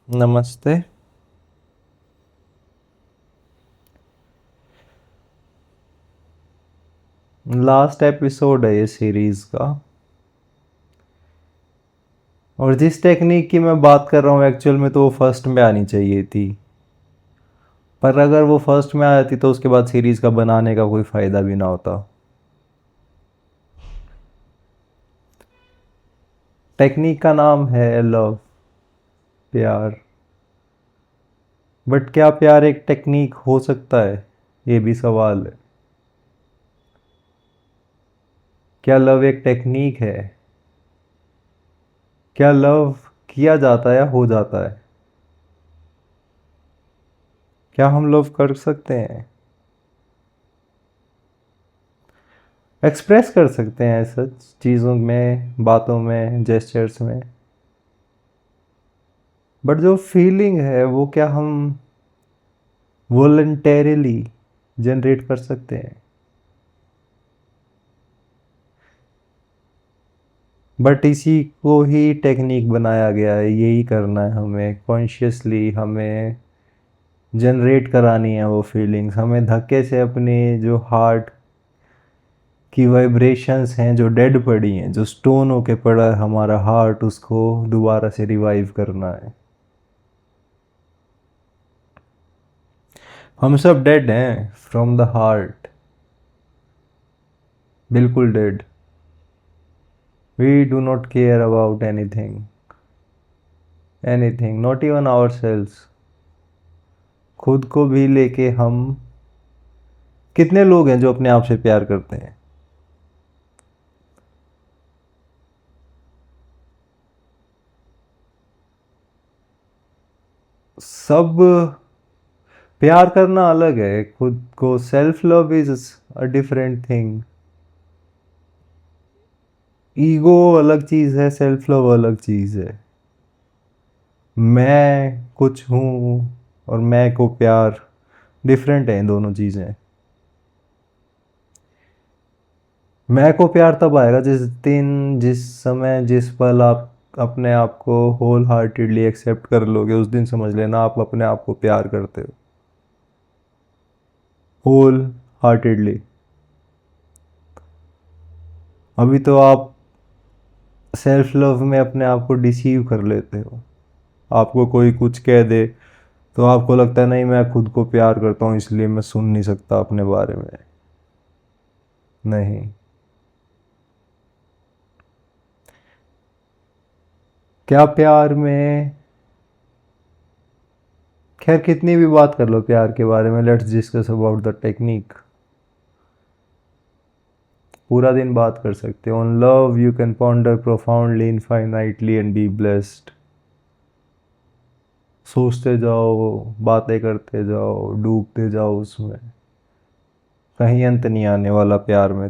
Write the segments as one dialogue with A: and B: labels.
A: नमस्ते। Last episode है ये सीरीज का। और जिस टेक्निक की मैं बात कर रहा हूँ एक्चुअल में तो वो फर्स्ट में आनी चाहिए थी। पर अगर वो फर्स्ट में आ जाती तो उसके बाद सीरीज का बनाने का कोई फ़ायदा भी ना होता। टेक्निक का नाम है लव, प्यार। बट क्या प्यार एक टेक्निक हो सकता है, ये भी सवाल है। क्या लव एक टेक्निक है? क्या लव किया जाता है या हो जाता है? क्या हम लव कर सकते हैं, एक्सप्रेस कर सकते हैं सच चीज़ों में, बातों में, जेस्चर्स में? बट जो फीलिंग है वो क्या हम वॉलंटेरिली जनरेट कर सकते हैं? बट इसी को ही टेक्निक बनाया गया है, यही करना है हमें कॉन्शियसली। हमें जनरेट करानी है वो फीलिंग्स, हमें धक्के से अपने जो हार्ट की वाइब्रेशंस हैं जो डेड पड़ी हैं, जो स्टोन होके पड़ा है हमारा हार्ट, उसको दोबारा से रिवाइव करना है। हम सब डेड हैं फ्रॉम द हार्ट, बिल्कुल dead. We do not care about anything, anything, not even our selves. खुद को भी लेके हम, कितने लोग हैं जो अपने आप से प्यार करते हैं? सब। प्यार करना अलग है, खुद को self love is a different thing. Ego अलग चीज है, सेल्फ लव अलग चीज है। मैं कुछ हूँ और मैं को प्यार, डिफरेंट है इन दोनों चीजें। मैं को प्यार तब आएगा जिस दिन, जिस समय, जिस पल आप अपने आप को होल हार्टेडली एक्सेप्ट कर लोगे, उस दिन समझ लेना आप अपने आप को प्यार करते हो, होल हार्टेडली। अभी तो आप सेल्फ लव में अपने आप को डिसीव कर लेते हो। आपको कोई कुछ कह दे तो आपको लगता है नहीं, मैं खुद को प्यार करता हूँ इसलिए मैं सुन नहीं सकता अपने बारे में। नहीं। क्या प्यार में, खैर कितनी भी बात कर लो प्यार के बारे में, let's discuss about the technique. पूरा दिन बात कर सकते हो। On love you can ponder profoundly infinitely and be blessed. सोचते जाओ, बातें करते जाओ, डूबते जाओ उसमें, कहीं अंत नहीं आने वाला प्यार में।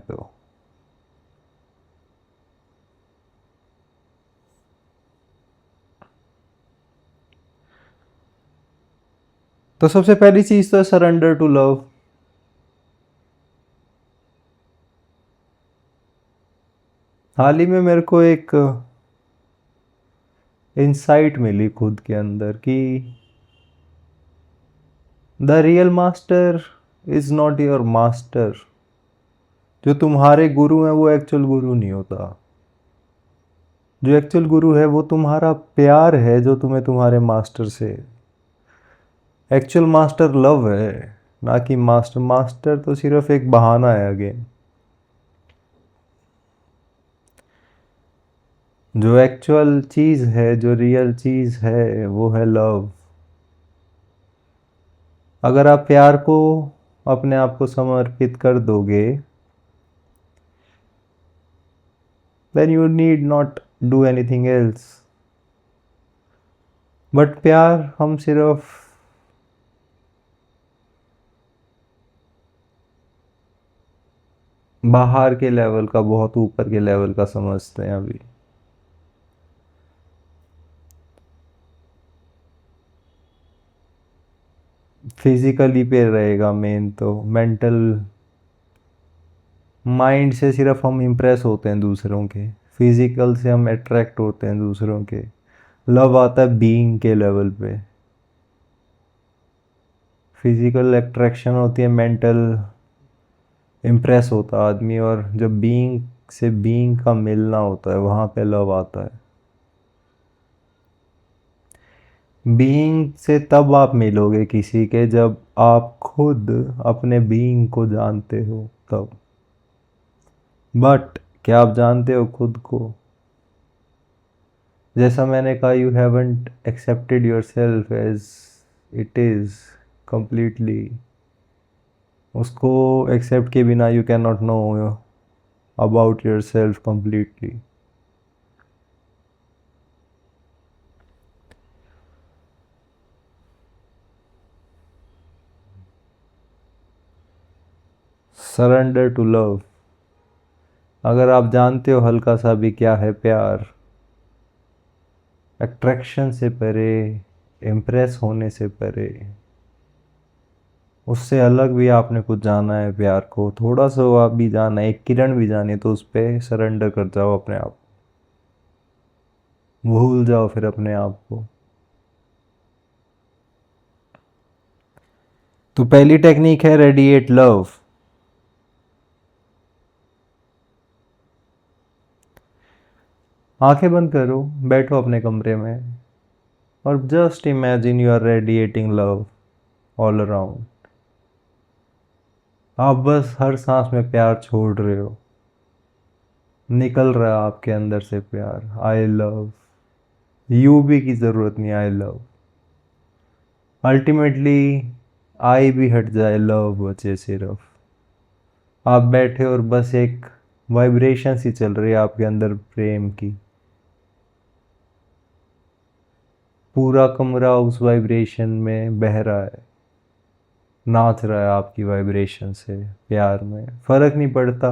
A: तो सबसे पहली चीज तो सरेंडर टू लव। हाल ही में मेरे को एक इंसाइट मिली खुद के अंदर कि the real master is not your master. जो तुम्हारे गुरु हैं वो एक्चुअल गुरु नहीं होता। जो एक्चुअल गुरु है वो तुम्हारा प्यार है जो तुम्हें तुम्हारे मास्टर से। एक्चुअल मास्टर लव है, ना कि मास्टर। मास्टर तो सिर्फ एक बहाना है अगेन। जो एक्चुअल चीज है, जो रियल चीज है, वो है लव। अगर आप प्यार को, अपने आप को समर्पित कर दोगे, then you need not do anything else। But प्यार हम सिर्फ बाहर के लेवल का, बहुत ऊपर के लेवल का समझते हैं अभी। फिजिकली पे रहेगा मेन, तो मेंटल, माइंड से सिर्फ हम इम्प्रेस होते हैं दूसरों के, फिजिकल से हम अट्रैक्ट होते हैं दूसरों के। लव आता है बीइंग के लेवल पे, फिजिकल अट्रैक्शन होती है, मेंटल इम्प्रेस होता है आदमी, और जब बीइंग से बीइंग का मिलना होता है वहाँ पे लव आता है। बीइंग से तब आप मिलोगे किसी के जब आप खुद अपने बीइंग को जानते हो तब। बट क्या आप जानते हो खुद को? जैसा मैंने कहा, you haven't accepted yourself as it is completely. उसको एक्सेप्ट के बिना you can not know about yourself completely. Surrender to love. अगर आप जानते हो हल्का सा भी क्या है प्यार, अट्रैक्शन से परे, इम्प्रेस होने से परे, उससे अलग भी आपने कुछ जाना है प्यार को, थोड़ा सा आप भी जाना है, एक किरण भी जानी, तो उस पर सरेंडर कर जाओ अपने आप, भूल जाओ फिर अपने आप को। तो पहली टेक्निक है रेडिएट लव। आंखें बंद करो, बैठो अपने कमरे में और just imagine you are radiating love all around. आप बस हर सांस में प्यार छोड़ रहे हो, निकल रहा है आपके अंदर से प्यार। आई लव यू भी की ज़रूरत नहीं, आई लव। अल्टीमेटली आई भी हट जाए, लव बचे सिर्फ। आप बैठे और बस एक वाइब्रेशन सी चल रही है आपके अंदर प्रेम की, पूरा कमरा उस वाइब्रेशन में बह रहा है, नाच रहा है आपकी वाइब्रेशन से प्यार में। फर्क नहीं पड़ता,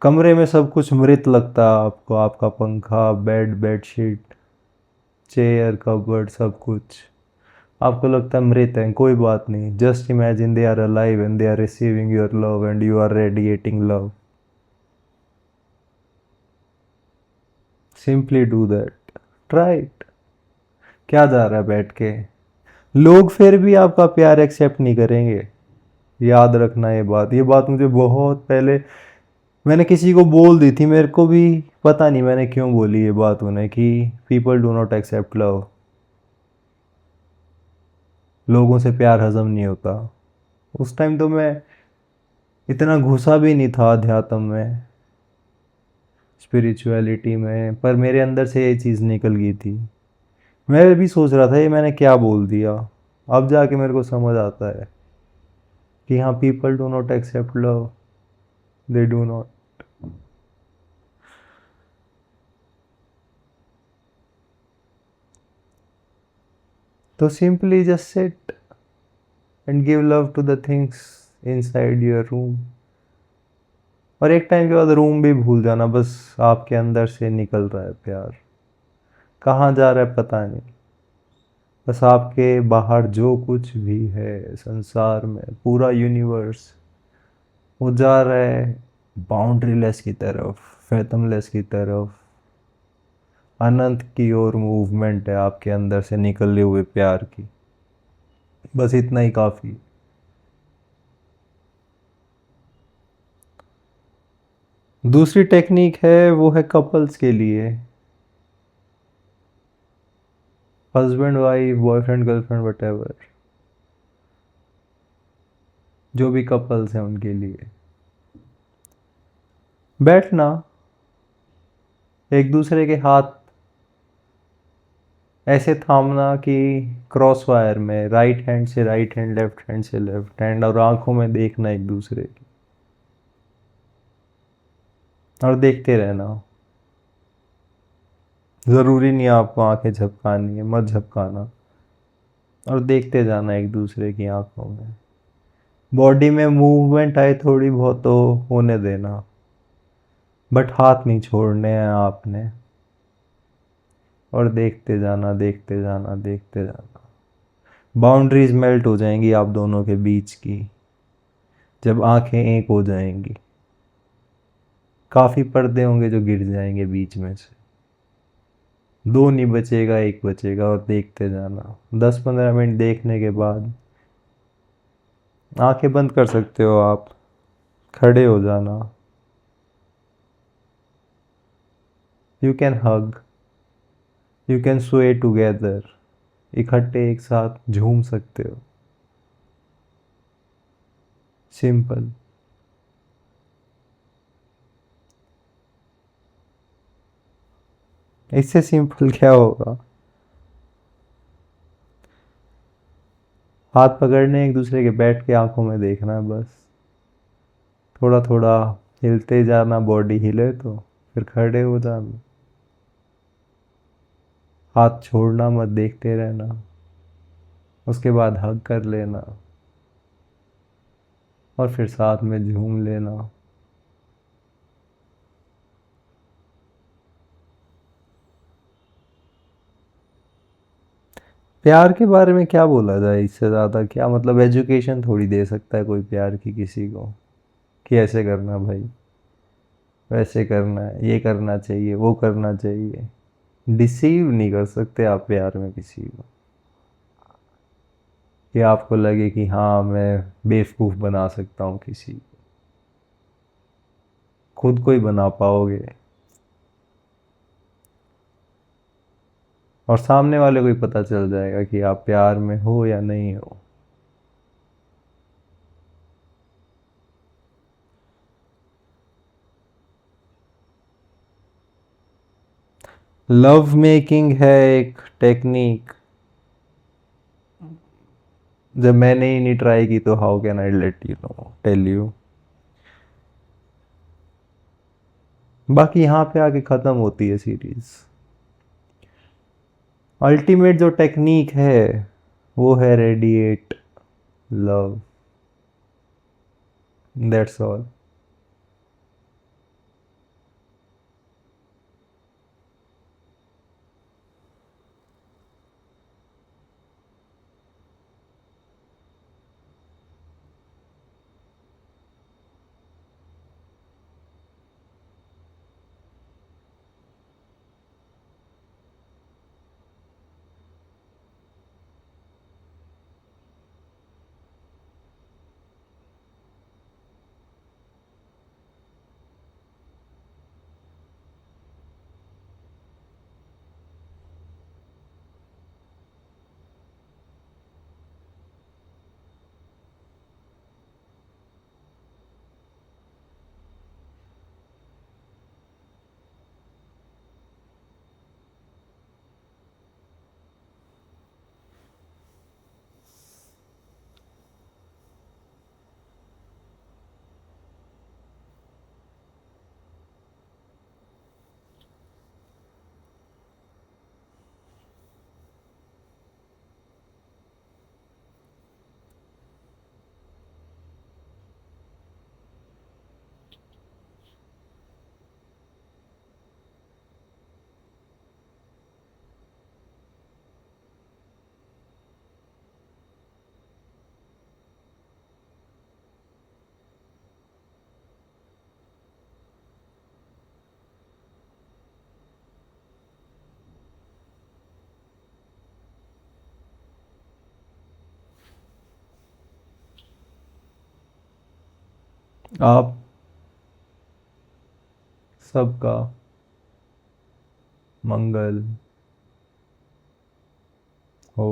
A: कमरे में सब कुछ मृत लगता है आपको, आपका पंखा, बेड, बेडशीट, चेयर, कबर्ड, सब कुछ आपको लगता है मृत है। कोई बात नहीं, just imagine they are alive and they are receiving your love and you are radiating love. Simply do that, try it. क्या जा रहा है बैठ के? लोग फिर भी आपका प्यार एक्सेप्ट नहीं करेंगे, याद रखना ये बात मुझे बहुत पहले मैंने किसी को बोल दी थी, मेरे को भी पता नहीं मैंने क्यों बोली ये बात उन्हें, कि people do not accept love, लोगों से प्यार हजम नहीं होता। उस टाइम तो मैं इतना घुसा भी नहीं था अध्यात्म में, स्पिरिचुअलिटी में, पर मेरे अंदर से ये चीज़ निकल गई थी। मैं भी सोच रहा था ये मैंने क्या बोल दिया, अब जाके मेरे को समझ आता है कि हाँ, people do not accept love, they do not. तो simply just sit and give love to the things inside your room. और एक टाइम के बाद रूम भी भूल जाना, बस आपके अंदर से निकल रहा है प्यार, कहाँ जा रहा है पता नहीं। बस आपके बाहर जो कुछ भी है संसार में, पूरा यूनिवर्स, वो जा रहा है बाउंड्रीलेस की तरफ, फैथमलेस की तरफ, अनंत की ओर मूवमेंट है आपके अंदर से निकले हुए प्यार की। बस इतना ही काफ़ी। दूसरी टेक्निक है, वो है कपल्स के लिए, husband wife, boyfriend girlfriend, what जो भी कपल्स हैं उनके लिए। बैठना, एक दूसरे के हाथ ऐसे थामना कि क्रॉस वायर में, राइट हैंड से राइट हैंड, लेफ्ट हैंड से लेफ्ट हैंड, और आंखों में देखना एक दूसरे की, और देखते रहना। ज़रूरी नहीं आपको आंखें झपकानी है, मत झपकाना, और देखते जाना एक दूसरे की आंखों में। बॉडी में मूवमेंट आए थोड़ी बहुत तो होने देना, बट हाथ नहीं छोड़ने हैं आपने, और देखते जाना, देखते जाना, देखते जाना। बाउंड्रीज मेल्ट हो जाएंगी आप दोनों के बीच की, जब आंखें एक हो जाएंगी। काफ़ी पर्दे होंगे जो गिर जाएंगे बीच में से। दो नहीं बचेगा, एक बचेगा, और देखते जाना। 10-15 मिनट देखने के बाद आंखें बंद कर सकते हो आप, खड़े हो जाना। You can hug, you can स्वे टुगेदर, इकट्ठे एक साथ झूम सकते हो। सिंपल। इससे सिंपल क्या होगा? हाथ पकड़ने एक दूसरे के, बैठ के आंखों में देखना है बस। थोड़ा थोड़ा हिलते जाना, बॉडी हिले तो फिर खड़े हो जाना। हाथ छोड़ना मत, देखते रहना। उसके बाद हग कर लेना और फिर साथ में झूम लेना। प्यार के बारे में क्या बोला जाए इससे ज़्यादा? क्या मतलब, एजुकेशन थोड़ी दे सकता है कोई प्यार की किसी को कि ऐसे करना भाई, वैसे करना है, ये करना चाहिए, वो करना चाहिए। डिसीव नहीं कर सकते आप प्यार में किसी को कि आपको लगे कि हाँ मैं बेवकूफ़ बना सकता हूँ किसी को। खुद को ही बना पाओगे, और सामने वाले को ही पता चल जाएगा कि आप प्यार में हो या नहीं हो। लव मेकिंग है एक टेक्निक, जब मैंने ही नहीं ट्राई की तो how can I let you know, tell you. बाकी यहाँ पे आके ख़त्म होती है सीरीज। अल्टीमेट जो टेक्निक है वो है रेडिएट लव, दैट्स ऑल। आप सबका मंगल हो।